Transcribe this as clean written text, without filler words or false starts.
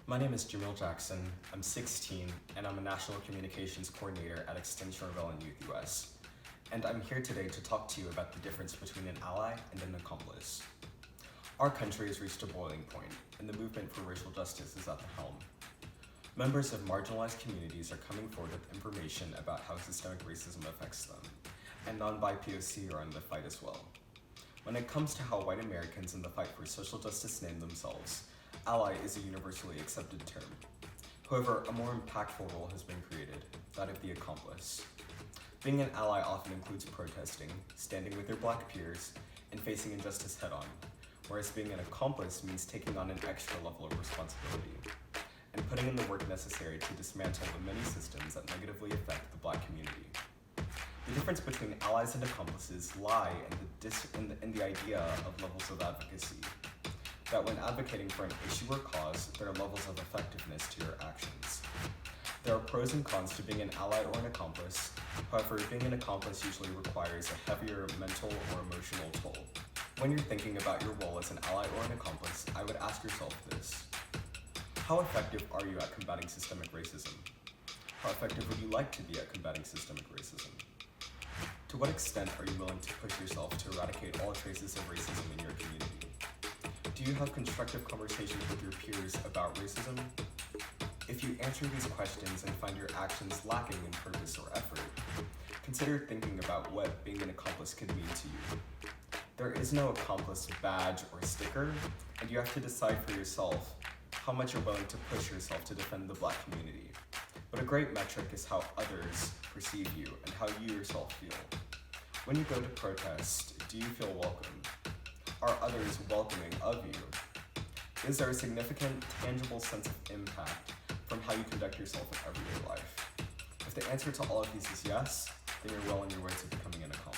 My name is Jamil Jackson, I'm 16, and I'm a National Communications Coordinator at Extension Rebellion Youth US. And I'm here today to talk to you about the difference between an ally and an accomplice. Our country has reached a boiling point, and the movement for racial justice is at the helm. Members of marginalized communities are coming forward with information about how systemic racism affects them, and non-BIPOC are in the fight as well. When it comes to how white Americans in the fight for social justice name themselves, ally is a universally accepted term. However, a more impactful role has been created, that of the accomplice. Being an ally often includes protesting, standing with your black peers, and facing injustice head-on, whereas being an accomplice means taking on an extra level of responsibility, and putting in the work necessary to dismantle the many systems that negatively affect the black community. The difference between allies and accomplices lie in the idea of levels of advocacy. That when advocating for an issue or cause, there are levels of effectiveness to your actions. There are pros and cons to being an ally or an accomplice. However, being an accomplice usually requires a heavier mental or emotional toll. When you're thinking about your role as an ally or an accomplice, I would ask yourself this. How effective are you at combating systemic racism? How effective would you like to be at combating systemic racism? To what extent are you willing to push yourself to eradicate all traces of racism in your community? Do you have constructive conversations with your peers about racism? If you answer these questions and find your actions lacking in purpose or effort, consider thinking about what being an accomplice could mean to you. There is no accomplice badge or sticker, and you have to decide for yourself how much you're willing to push yourself to defend the black community. But a great metric is how others perceive you and how you yourself feel. When you go to protest, do you feel welcome? Are others welcoming of you? Is there a significant, tangible sense of impact from how you conduct yourself in everyday life? If the answer to all of these is yes, then you're well on your way to becoming an accomplice.